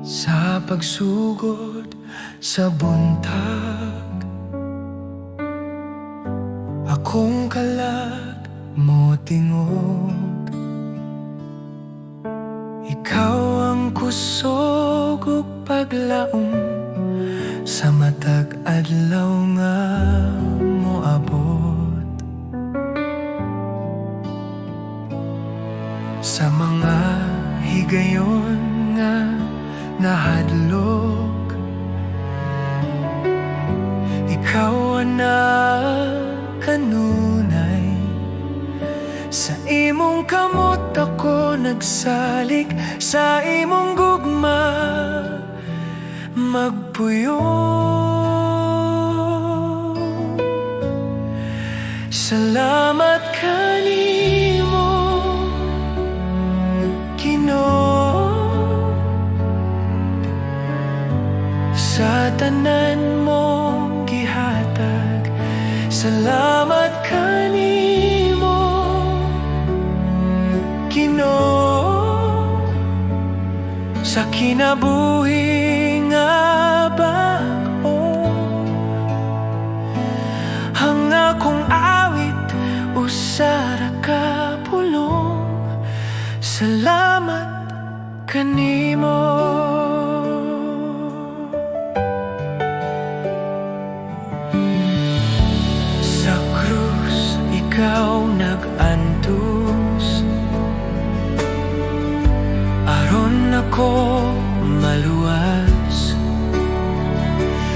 Sa pagsugod sa buntag, akong kalag mo tingog. Ikaw ang kusog ug paglaom sa matag adlaw nga moabot. Sa mga higayon nga nahadlok, ikaw ana kanunay. Sa imong kamot ako nagsalik, sa imong gugma magpuyo. Salamat kanimo Ginoo, sa tanan mong gihatag. Salamat kanimo Ginoo, sa kinabuhi nga bag-o. Ang akong awit usara ka pulong. Salamat kanimo. Sa krus ikaw nag-antos, aron ako maluwas.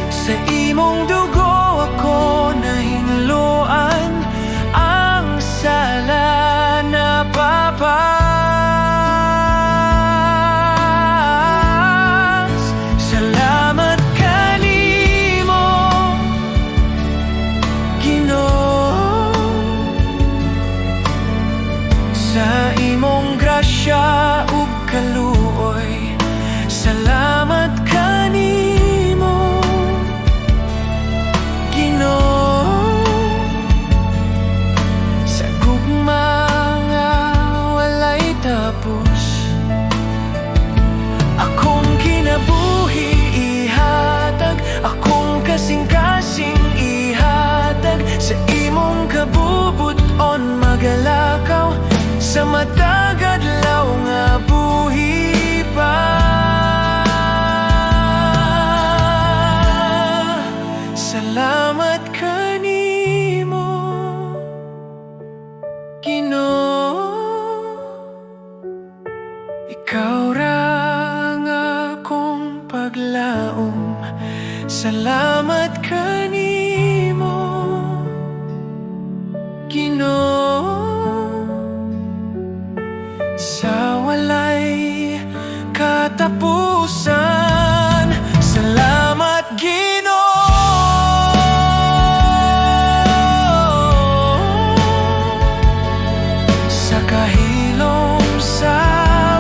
Sa imong dugo ako nahinluan, ang sala na papas. Salamat kanimo Ginoo, sa imong grasya ug kaluoy. Salamat kanimo Ginoo, sa gugma nga walay tapos. Akong kinabuhi ihatag, akong kasing-kasing ihatag. Sa imong kabubuton magalakaw, sa matag adlaw nga buhi pa. Salamat kanimo Ginoo, ikaw ra ang akong paglaom. Salamat kanimo Ginoo, sa walay katapusan. Salamat Ginoo, sa kahilom sa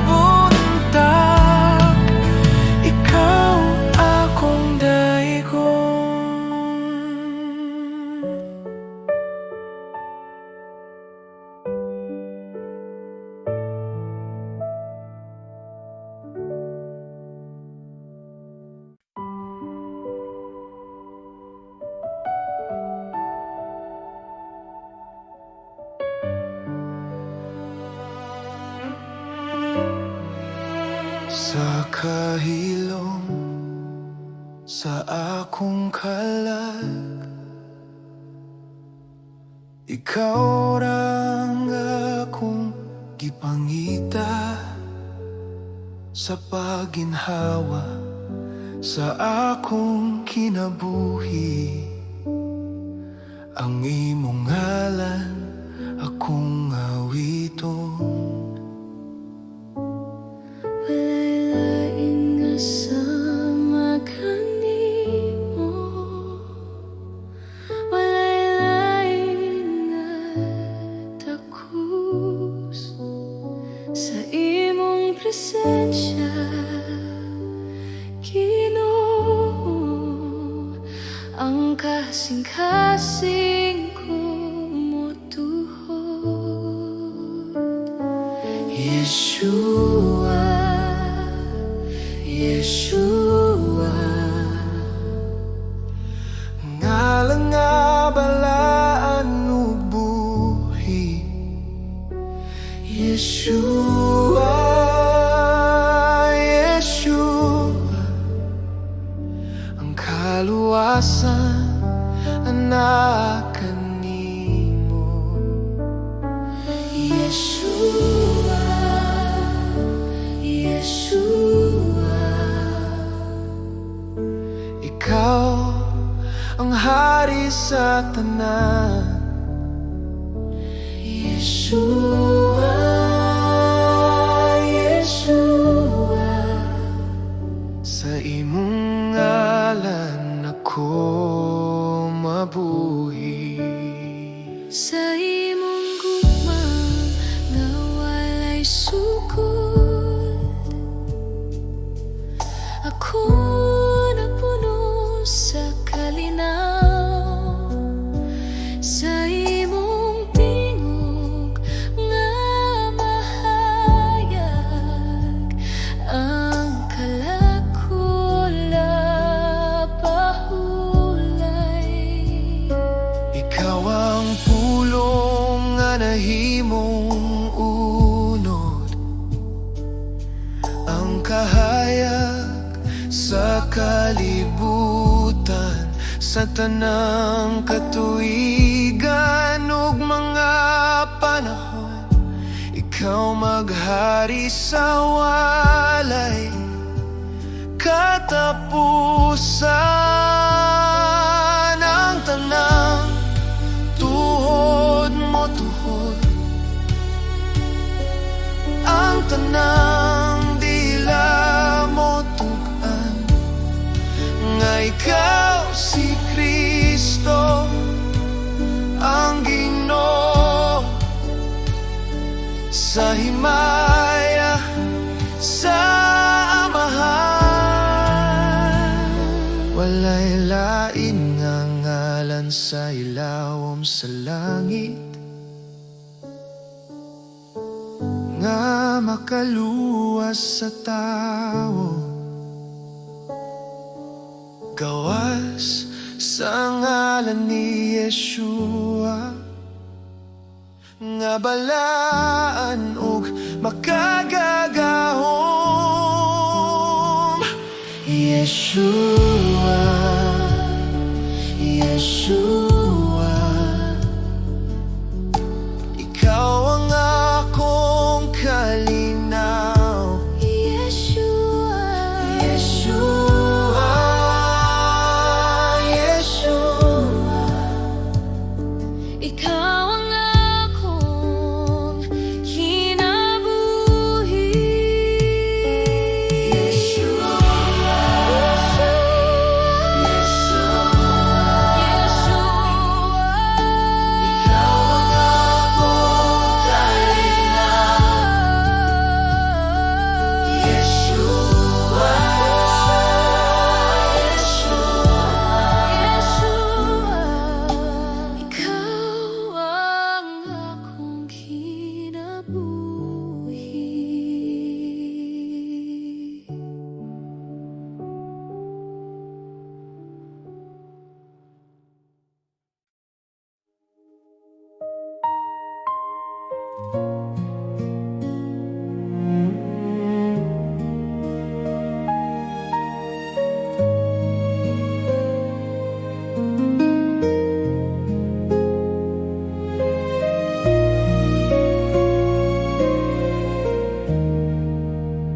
buntag. Ikaw akong daigon. Sa kahilom sa akong kalag, ikaw ra ang akong gipangita. Sa paginhawa sa akong kinabuhi, ang imong ngalan akong awiton. Presensya Ginoo, ang kasing-kasing ko motuhod. Yeshua, Yeshua. Yeshua. Ikaw ang hari sa tanan. Yeshua, Yeshua. Sa imong ngalan ako mabuhi. Sa imong gugmang nga walay sukod, ako napuno sa kalinaw. Sa imong tingog nga mahayag, ang kalakula pahulay. Ikaw ang pulong nga nahimong unod, ang kahayag sa kalibutan, sa tanang katuigan ug mga panahon. Ikaw maghari sa walay katapusan. Ang tanang tuhod mo tuhod, ang tanang dila mo tugan, nga ikaw si Kristo ang Ginoo. Sa himaya sa amahan, walay lain nga ngalan sa ilawom sa langit, nga makaluwas sa tao, gawas sa ngalan ni Yeshua, nga balaan ug makagagahom. Yeshua, Yeshua. Ikaw ang akong kalinaw. Yeshua, Yeshua, Yeshua. ikaw ang akong kinabuhi. Yeshua, ikaw ang akong kalinaw. Yeshua, ikaw ang akong kinabuhi.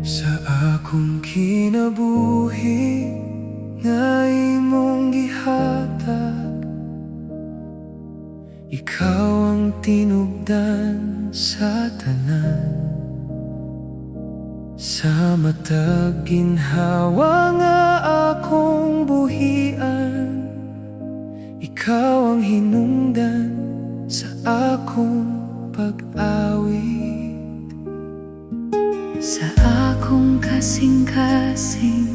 sa akong kinabuhi nga imong gihatag, ikaw ang tinubdan sa tanan. Sa matag ginhawa nga akong buhian, ikaw ang hinungdan sa akong pag-awit. Sa akong kasing-kasing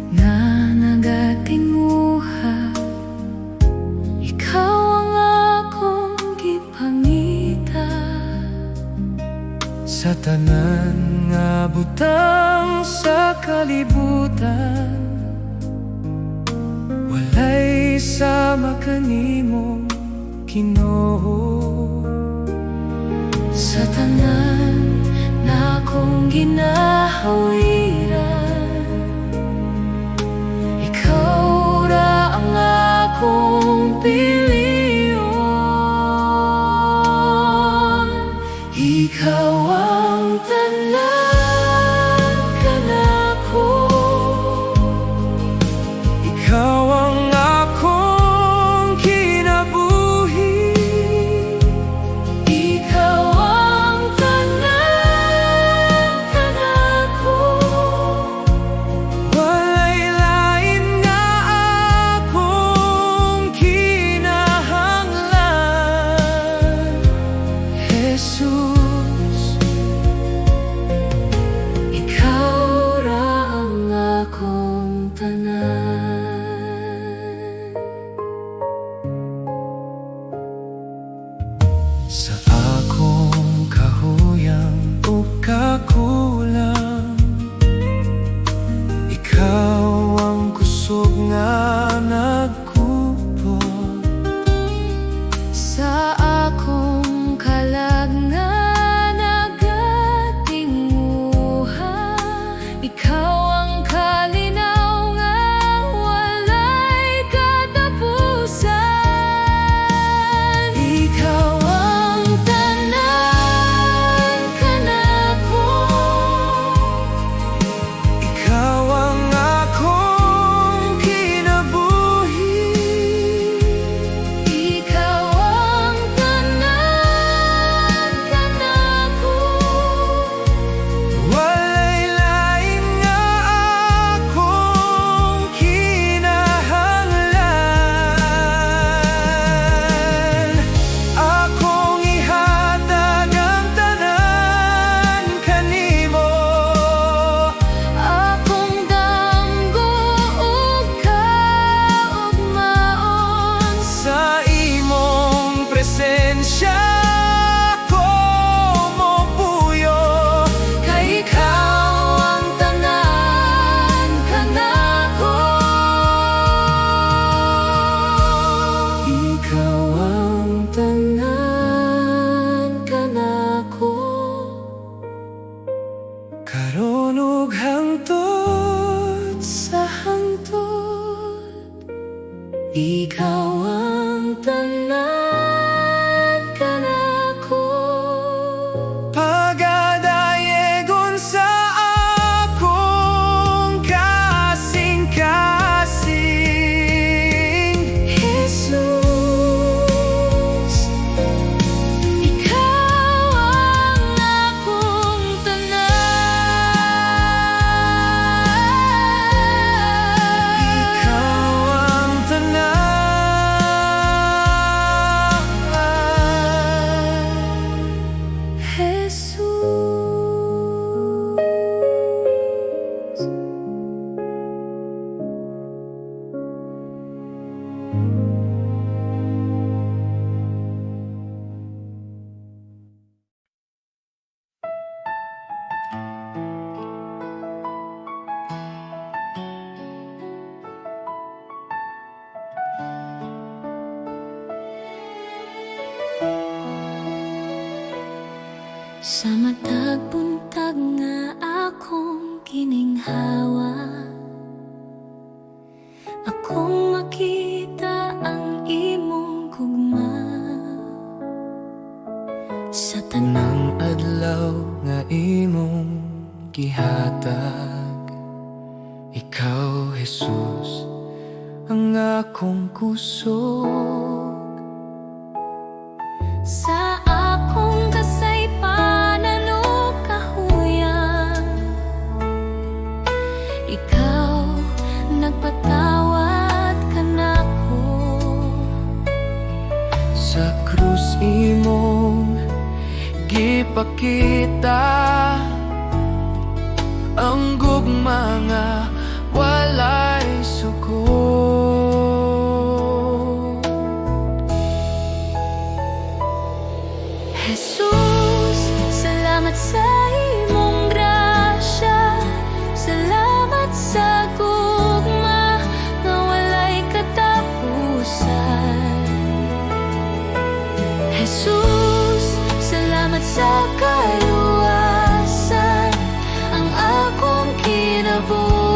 na nagatinguha, ikaw ang akong gipangita. Sa tanan nga butang sa kalibutan, walay sama kanimo Ginoo. Sa tanan na akong ginahawiran, ikaw ra ang akong piliyon. Ikaw ang tanan Ikaw ang kalinaw nga walay katapusan. Ikaw ang tanan kanako. Ikaw ang akong kinabuhi. Ikaw ang tanan kanako. Walay lain nga akong kinahanglan. Akong ihatag ang tanan kanimo. Akong damgo ug kaugmaon. Sa imong presensya ko mopuyo. Kay ikaw ang tanan kanako. Ikaw ang Tanan kanako. karon ug hangtod Sa hangtod, ikaw ang tanan kanako. pagadayegon sa akong kasing-kasing. Jesus, ikaw ang akong tanan. Ikaw ang tanan. Jesus. Sa matag buntag nga akong kininghawa, akong makita ang imong gugma. Sa Tanang adlaw nga imong gihatag, ikaw Jesus ang akong kusog. Sa akong kasaypanan o kahuyang, ikaw nagpatawad kanako. Sa krus imong gipakita ang gugma nga walay suko. Jesus, salamat sa imong grasya. Salamat sa gugma nga walay katapusan. Jesus, salamat sa kaluwasan. Ang akong kinabuhi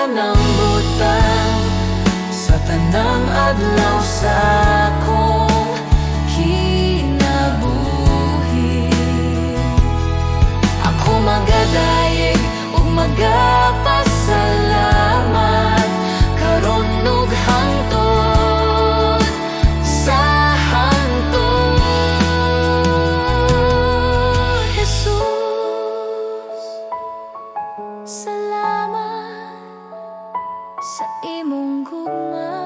ng butang sa tanang adlaw sa akong kinabuhi. Ako magadayeg ug magapasalamat karon ug hangtod sa hangtod. Jesus, salamat sa imong gugma.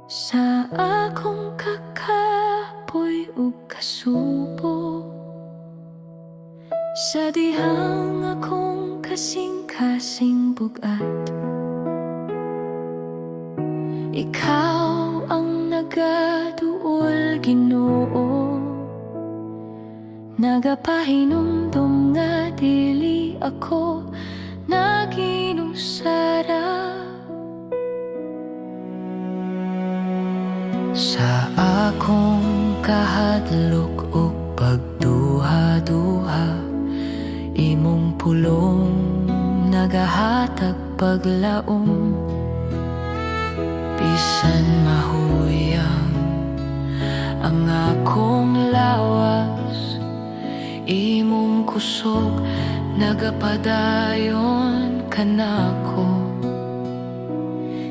Sa akong kakapoy ug kasubo, sa dihang akong kasing-kasing bugat, ikaw ang nagaduol, Ginoo. Nagapahinumdum nga dili ako naginusara. sa akong kahadlok ug pagduha-duha. Imong pulong nagahatag paglaom, bisan mahuyang ang akong lawas. Imong kusog nagapadayon kanako,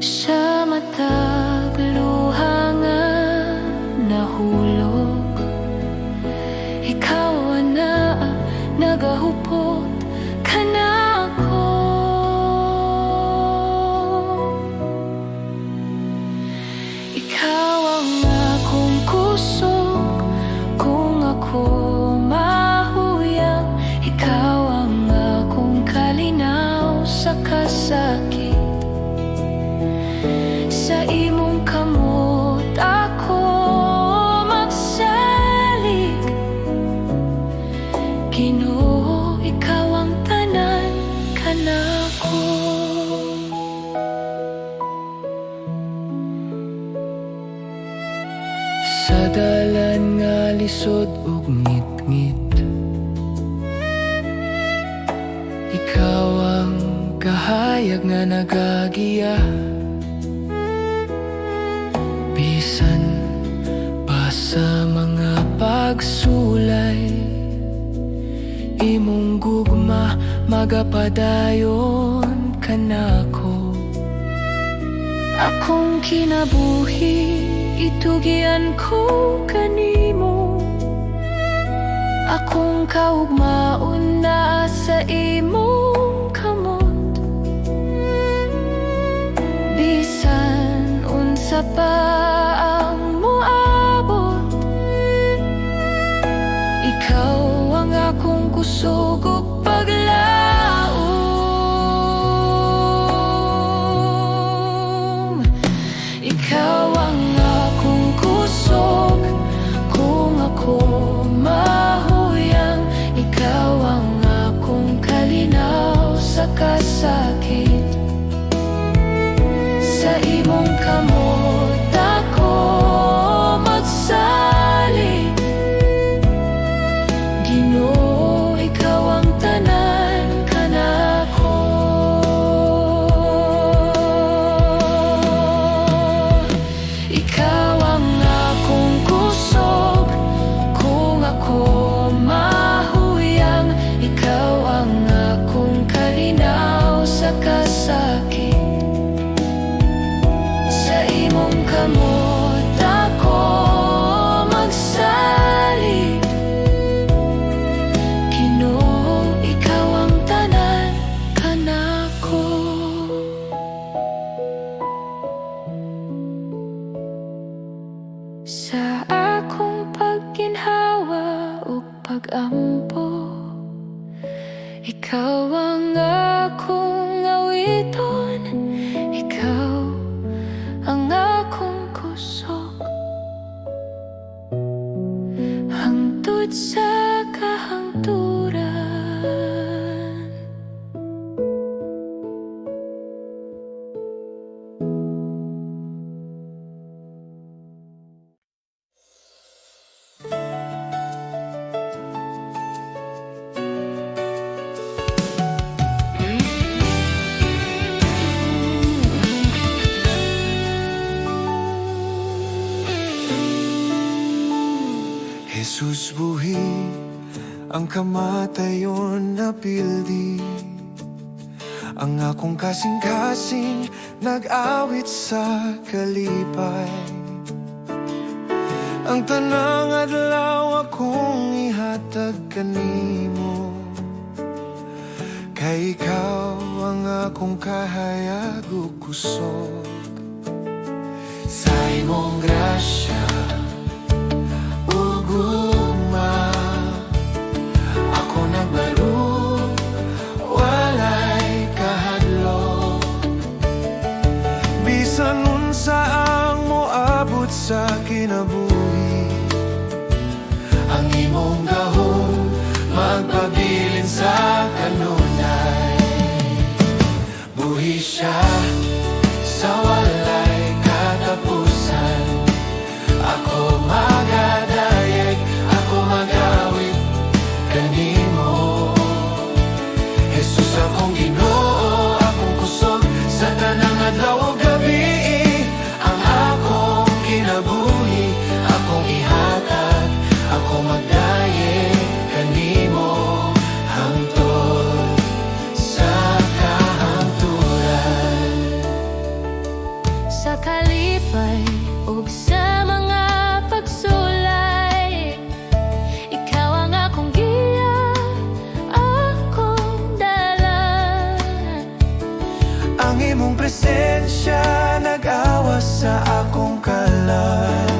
sa matag luha nga nahulog. Ikaw na nagahupot kanako. Ikaw ang akong kusog kung ako mahuyang. Ikaw ang akong kalinaw sa kasakit. Sa imong kamot ako magsalig, Ginoo, ikaw ang tanan kanako. Sa dalan nga lisod ug ngit-ngit, ikaw ang kahayag nga nagagiya. Bisan pa sa mga pagsulay, imong gugma magapadayon kanako. Akong kinabuhi itugian ko kanimo. Akong kaugmaon na sa imong kamot. Bisan unsa pa ang moabot, ikaw ang akong kusog ug paglaom. Ikaw ang akong kusog kung ako mahuyang. Ikaw ang akong kalinaw sa kasakit. Sa imong kamot ako magsalig, Ginoo, ikaw ang tanan kanako. Ikaw ang akong kusog kung ako mahuyang. Ikaw ang akong kalinaw sa kasakit. Sa imong kamot ako magsalig, Ginoo, ikaw ang tanan kanako. Sa akong pagginhawa ug pag-ampo, ikaw ang akong awiton. Ikaw ang akong kusog ang kamatayon na pildi. Ang akong kasing-kasing nag-awit sa kalipay. Ang tanang adlaw akong ihatag kanimo, kay ikaw ang akong kahayag ug kusog. Sa imong grasya ug gugma, ako nagbaro, walay kahadlok. Bisan unsa ang moabot sa kinabuhi, ang imong gahom magpabilin sa kanunay. Buhi siya sa walay katapusan, ako magadayeg, ako magawit kanimo. Jesus akong Ginoo, akong kusog sa tanang adlaw ug gabi. Ang akong kinabuhi, akong ihatag, ako magdayeg kanimo hangtod sa kahangturan. Sa kalipay ug sa mga pagsulay, ikaw ang akong giya, akong dalan. Ang imong presensya nag-awas sa akong kalan.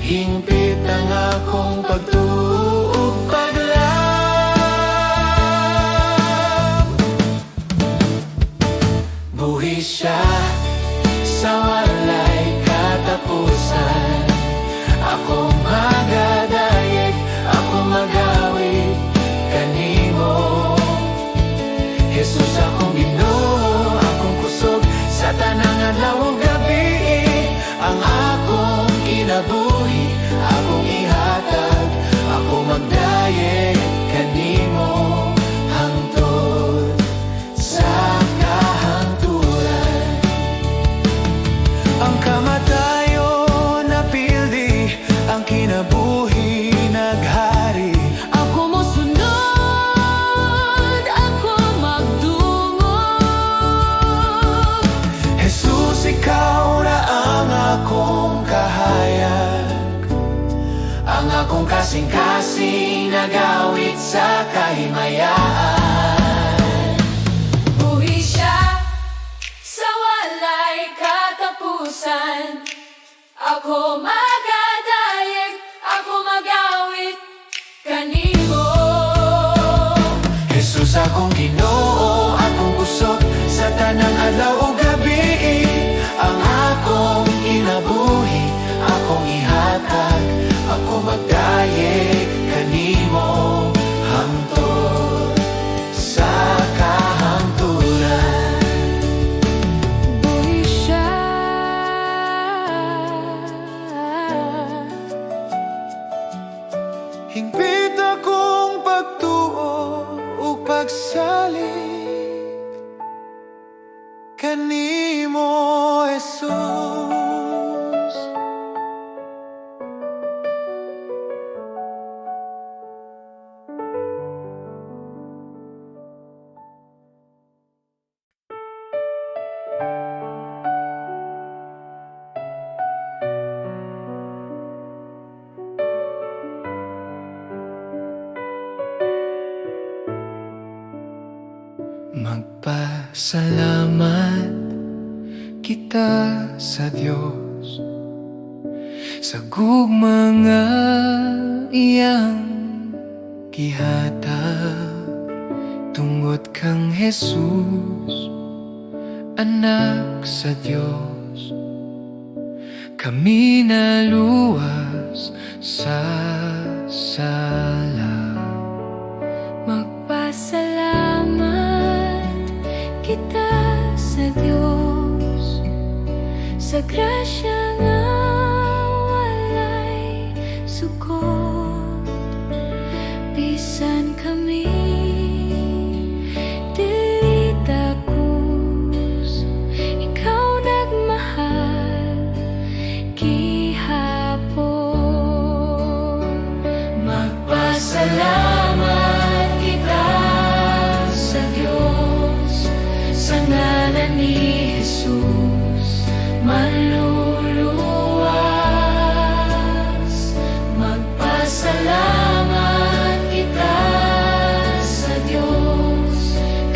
Hingpit ang akong pagtuo ug paglaom. Buhi siya sa walay katapusan, ako magadayeg, ako magawit kanimo. Jesus akong Ginoo, akong kusog sa tanang adlaw ug gabi. Ang akong kinabuhi, akong ihatag, ako magdayeg kanimo hangtod sa kahangturan. Ang kamatayon na pildi, ang kinabuhi naghari. Ako mosunod, ako magdungog. Jesus, ikaw na ang akong kahayag, ang akong kasing-kasing nagawit sa kahimayaan. Buhi siya sa walay katapusan, ako magadayeg, ako magawit kanimo. Jesus akong Ginoo, akong kusog sa tanang adlaw ug gabi. Ang akong kinabuhi, akong ihatag, ako magdayeg kanimo hangtod sa kahangturan. Buhi siya Hingpit akong pagtuo ug pagsalig kanimo, Jesus. Magpasalamat kita sa Diyos sa gugmanga iyang gihatag, tungod kang Jesus, anak sa Diyos. Kami naluwas sa sala. Magpasalamat kita sa Diyos sa grasya nga walay sukot. Bisan kami dili takus, ikaw nagmahal gihapon. Magpasalamat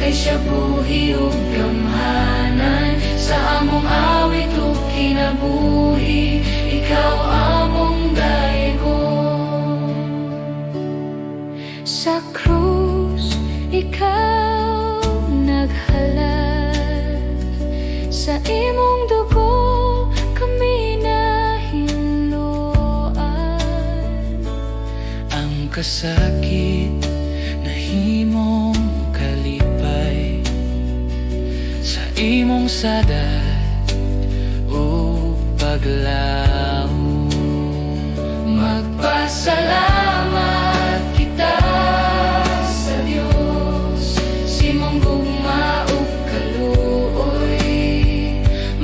ay siya buhi ug gamhanan. Sa among awit ug kinabuhi, ikaw among daegon. Sa krus, ikaw naghalad. Sa imong dugo kami nahinluan. Ang kasakit na himong kalipay sa imong sadat o paglaom. Magpasalamat kita sa Dios, simong gugma ug kaluoy.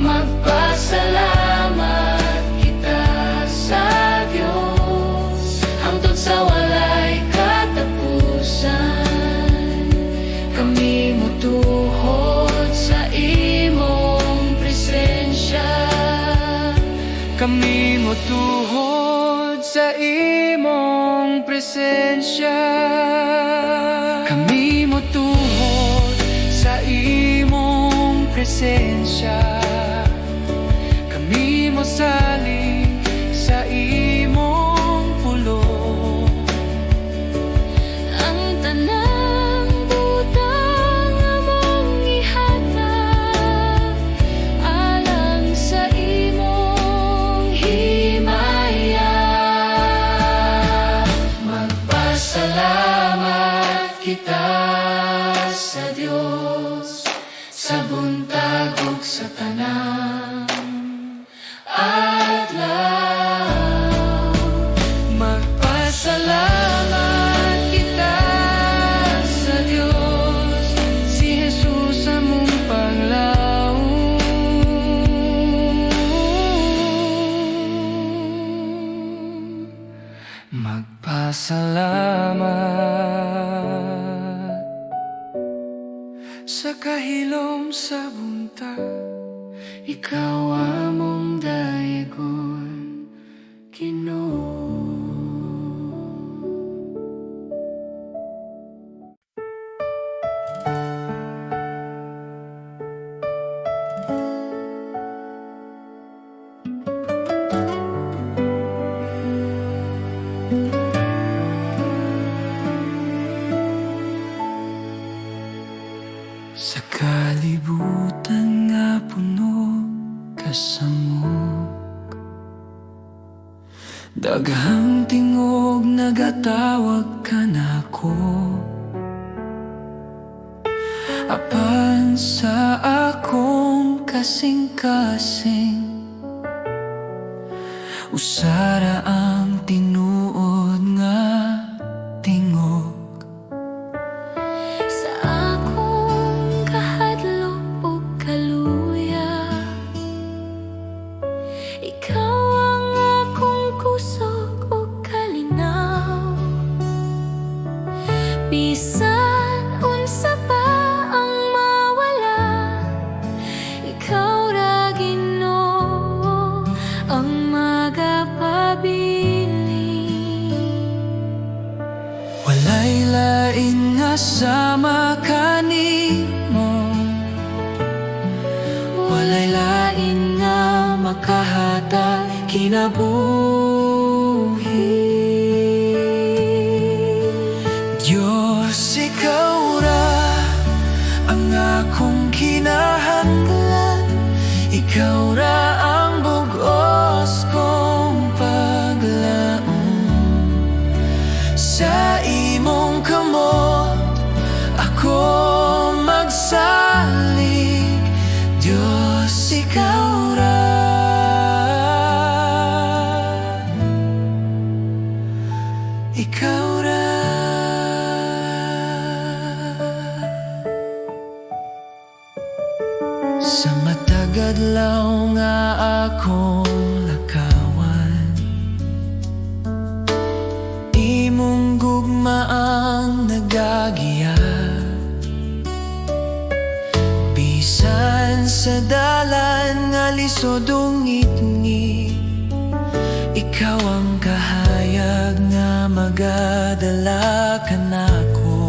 Magpasalamat kita sa Dios, hangtod sa walay katapusan. Kami motuhod sa imong presensya. Kami motuhod sa imong presensya. Kami motuhod sa imong presensya. Kami mosalig sa imong pulong. Ang tanang butang among ihatag alang sa imong himaya. Magpasalamat kita sa Dios, sa buntag ug sa tanang adlaw. Magpasalamat kita sa Diyos, si Jesus among panglaom. Magpasalamat sa kahilom sa buntag, Ikaw among daegon, Ginoo. Sa kalibutan nga puno kasamok, daghang tingog nagatawag ka nako. Apan sa akong kasing-kasing, usara ang tinuod nga tingog. Sa akong kahadlok ug kaluya, ikaw ang akong kusog ug kalinaw. Bisan unsa pa ang mawala, ikaw ra Ginoo ang magapabiling. Walay lain nga sama kanimo, walay lain nga makahatag kinabuhi. Diyos, ikaw ra ang akong kinahanglan, ikaw ra ang bugos kong paglaom. Sa imong kamot ako magsalig, Diyos, ikaw ra. Ikaw ra. Sa matagadlaw nga akong lakawan, imong gugma ang nagagiya. Bisan sa dalan nga lisod ungit-ngit, ikaw ang kahayag nga magadala ka nako.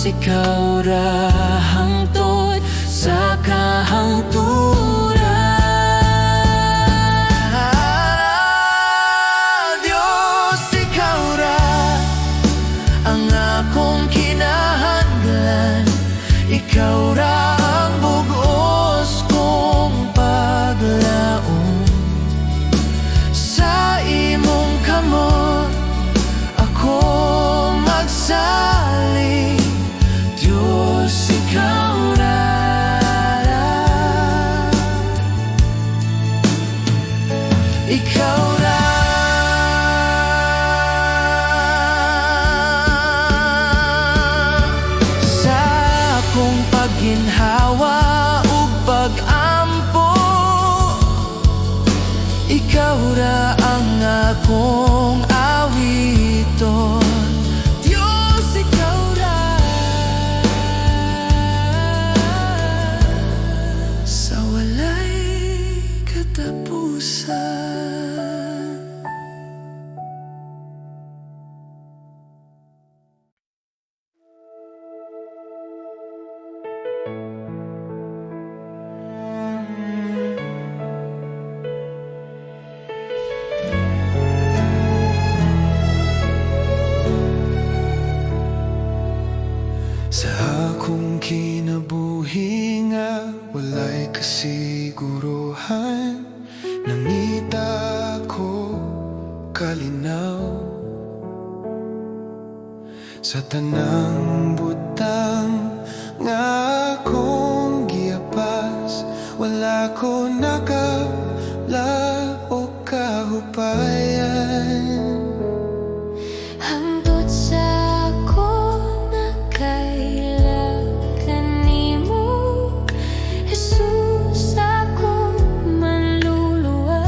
ikaw ra hangtod sa kahangturan. Diyos, ikaw ra ang akong kinahanglan. Ikaw ra ang bugos kong paglaom. Sa imong kamot ako magsalig. Diyos, ikaw ra. Ikaw ra. Sa akong pagginhawa ug pag-ampo, ikaw ra ang akong awiton. Diyos, ikaw ra. Sa walay katapusan. Sa akong kinabuhi nga walay kasiguruhan, nangita ko kalinaw sa tanang butang nga akong giapas. Wala ko nakala o kahupayan. Hangtod sa ako nakailakan nimo, Jesus, akong manluluwas.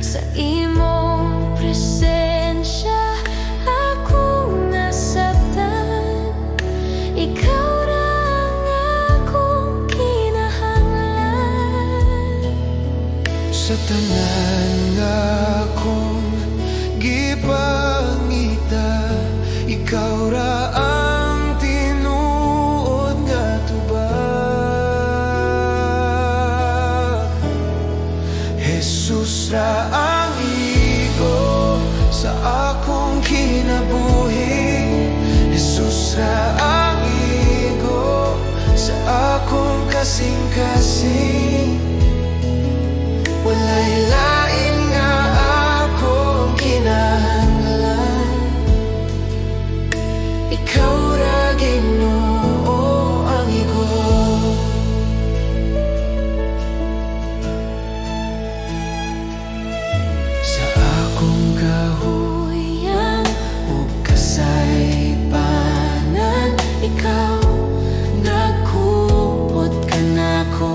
Sa imong presensya akong nasabtan. Ikaw ra ang akong kinahanglan. Sa tanan nga akong gipangita, ikaw ra ang tinuod nga tubag. Jesus ra ang igo sa akong kinabuhi. Jesus ra ang igo sa akong kasing-kasing. Walay lain nga akong kinahanglan. Ikaw ra, Ginoo, ang igo. Sa akong kahuyang ug kasaypanan, ikaw nagkupot ka nako.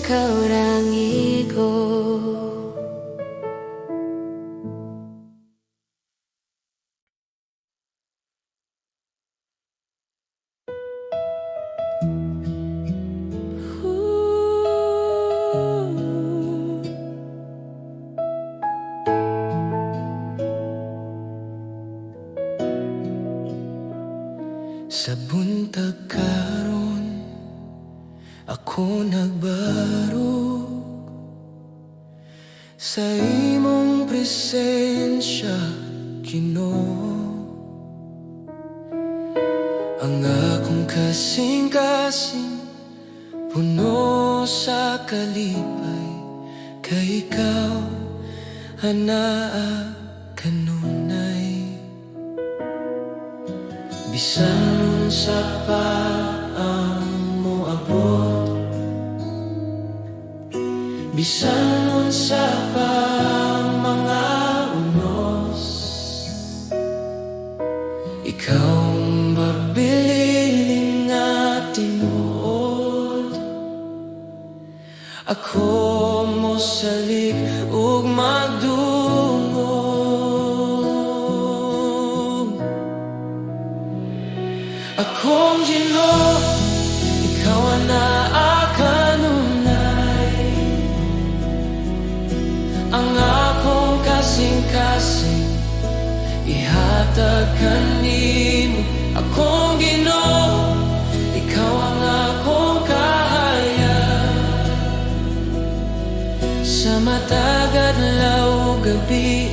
kaurangigo. Sa buntag karon ako nagbarog sa imong presensya, Ginoo. Ang akong kasing-kasing puno sa kalipay, kay ikaw anaa kanunay. Bisan sa paang mo abot, bisan sa pang mga unos, ikaw ang mabiling nga tinuod. Ako mo salik ug magdungog. Akong Ginoo, ikaw ang naakanunay. Ang akong kasing-kasing ihatag kanimo. Akong Ginoo, ikaw ang akong kahayag. Sa matag adlaw ug gabi,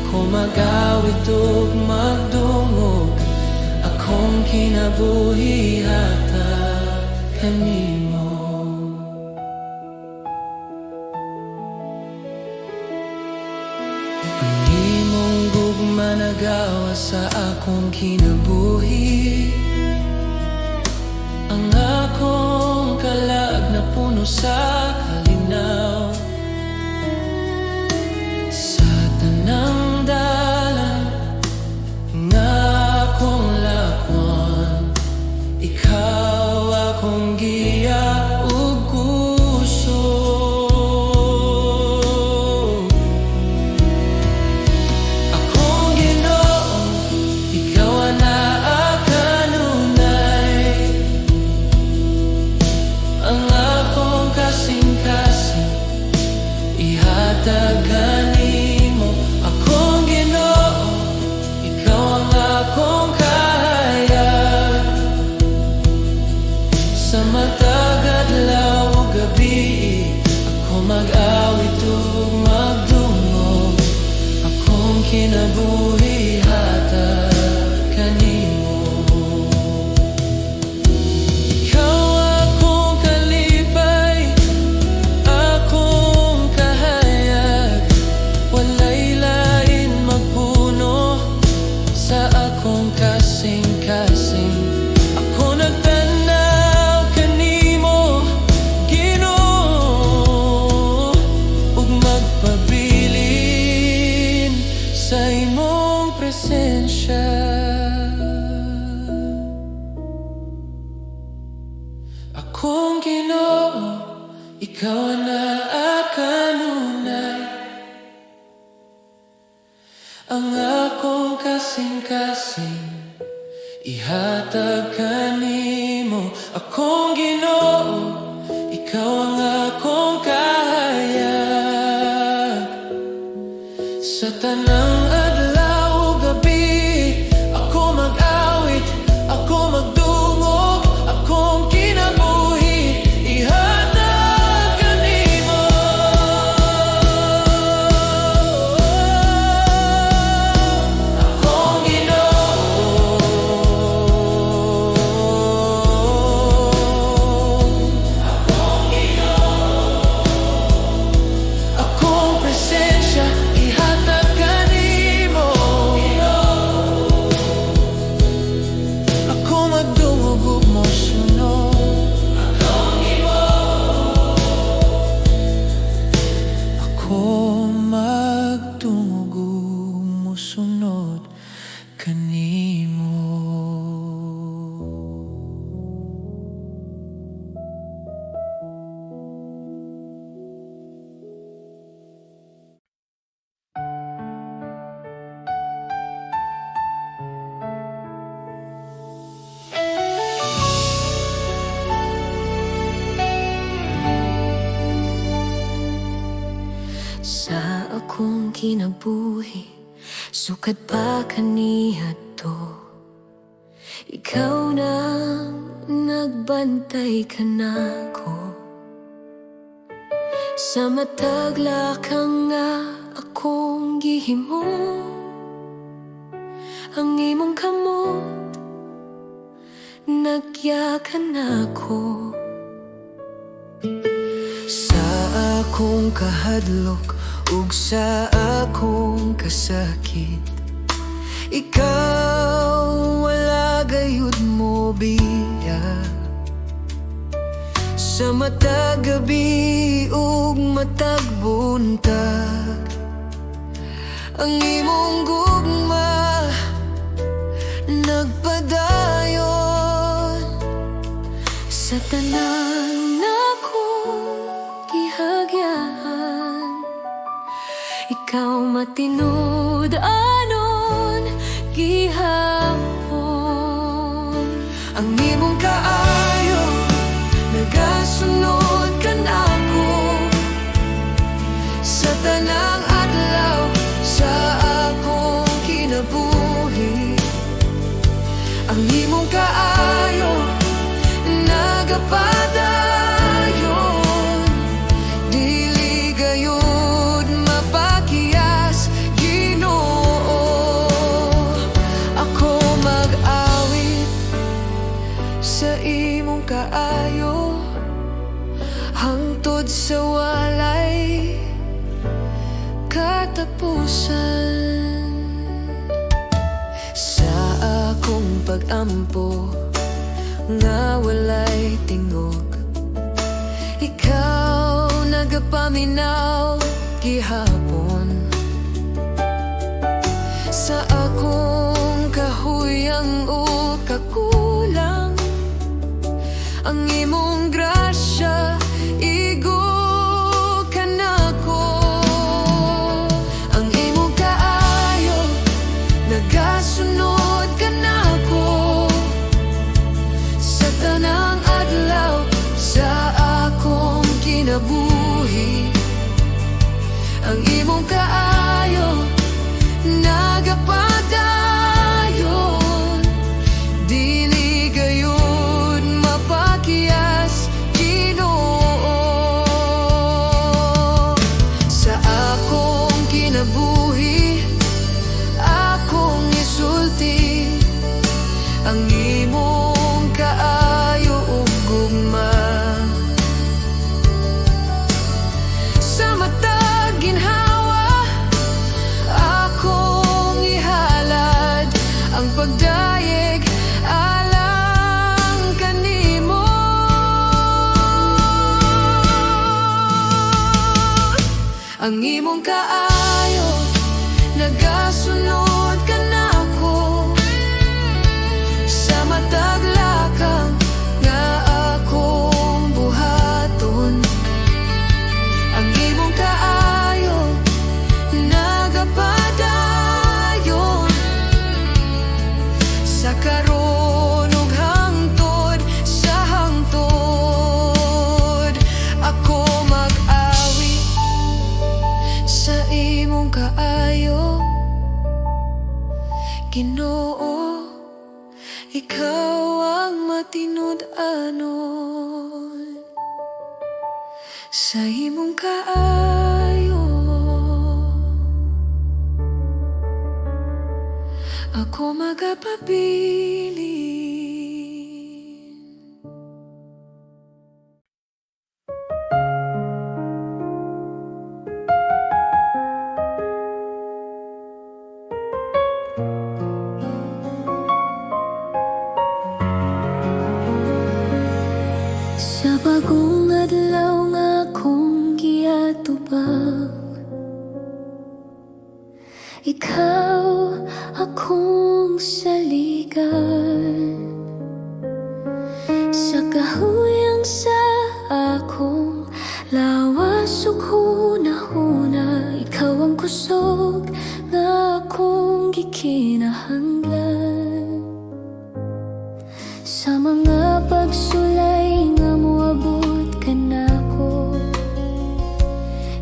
ako mag-awit ug magdungog. Akong kinabuhi hatag kanimo. Ang imong gugma nagawa sa akong kinabuhi. Ang akong kalag na puno sa kalinaw. Sa tanang dalan nga akong lakwan, ikaw akong giya ug kusog. Akong Ginoo, ikaw ang naakanunay. Ang akong kasing-kasing ihatag kanimo. Akong Ginoo, ikaw ang akong kahayag. Sa matag adlaw ug gabi, ako mag-awit ug magdungog. Akong kinabuhi hatag kanimo. Ikaw akong kalipay, akong kahayag. Walay lain magpuno sa akong kasing-kasing. Ako nagtanaw kanimo, Ginoo, ug magpabilin sa imong presensya. Akong Ginoo, ikaw ang naakanunay. Ang akong kasing-kasing ihatag kanimo. Akong Ginoo, ikaw ang akong kahayag. Sa tanang adlaw ug gabi, ako mag-awit, ako magdungog. Akong kinabuhi ihatag kanimo. Akong Ginoo, akong Ginoo, akong presensya ihatag kanimo. akong kinabuhi, sukad pa kaniya to. Ikaw na nagbantay ka na ko. Sa matagla ka nga akong gihimo, ang imong kamot nagyakan ako. Sa akong kahadlok ug sa akong kasakit, ikaw wala gayud mo biya. Sa matag gabi ug matag buntag, ang imong gugma nagpadayon. Sa tanan akong gihagyan, ikaw matinud anon gihapon. Ang imong kaayo nagasunod ka nako sa tanang adlaw sa akong kinabuhi. Ang imong kaayo nagapadayon, dili gayud mapakiyas, Ginoo. Ako mag-awit sa imong kaayo hangtod sa walay katapusan. Sa akong pag-ampo nga walay tingog, ikaw nagapaminaw gihapon. Sa akong kahuyang o kakulang, ang imong grasya igo ka nako. Ang imong kaayo nagasunod ka nako sa tanang adlaw sa akong kinabuhi. Ang imong kaayo nagapadayon, dili gayud mapakiyas, Ginoo. Sa akong kinabuhi akong isulti ang imong kaayo ug gugma. Sa matag ginhawa akong ihalad ang pagdayeg alang kanimo. Ang imong kaayo nagasunod ka nako sa matag lakang nga akong buhaton. Ang imong kaayo nagapadayon sa karon ug hangtod sa hangtod. Ako mag-awit sa imong kaayo, Ginoo. Ikaw ang matinud anon sa imong kaayo. Ako magapabilin. Sa bagong adlaw nga akong giatubang, ikaw akong saligan. Sa kahuyang sa akong lawas ug hunahuna, ikaw ang kusog nga akong gikinahanglan. Sa mga pagsulay nga moabot ka nako,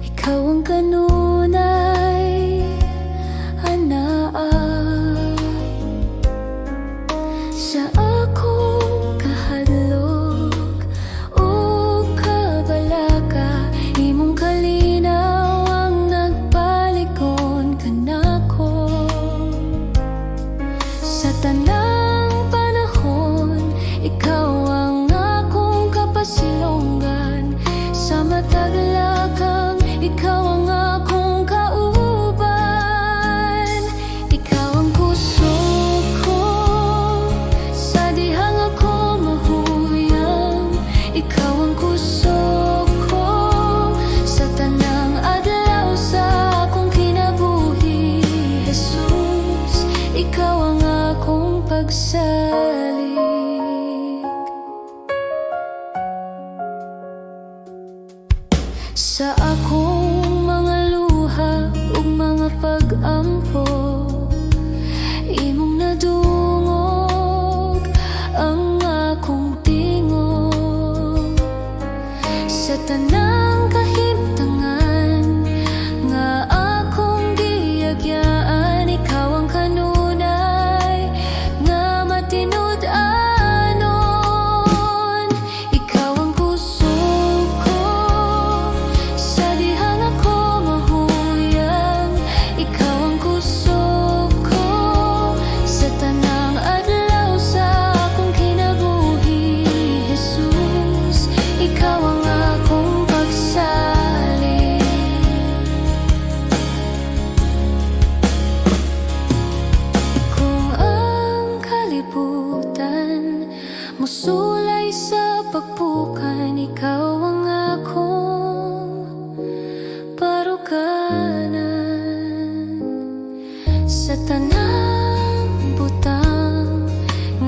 ikaw ang kanunay pag-ampo. Imong nadungog ang akong tingog sa tanang kahimtangan nga akong giyagyaan. Ikaw ang kanunay nga matinud-anon. Ikaw ang kusog ko sa dihang ako mahuyang. Ikaw ang kusog ko sa tanang adlaw sa akong kinabuhi, Jesus. Ikaw ang akong pagsalig. Kung ang kalibutan musulay sa pagpukan, ikaw ang akong parukanan. Sa tanang butang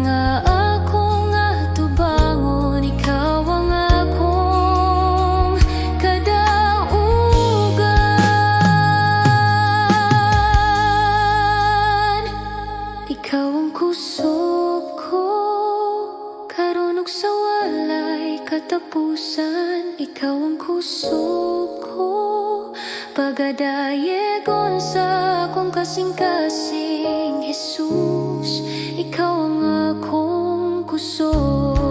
nga akong atubangon, ikaw ang akong kadaugan. Ikaw ang kusog ko karon ug sa walay katapusan. Ikaw ang kusog ko pagadayegon sa akong kasing-kasing, Jesus. Ikaw ang akong kusog.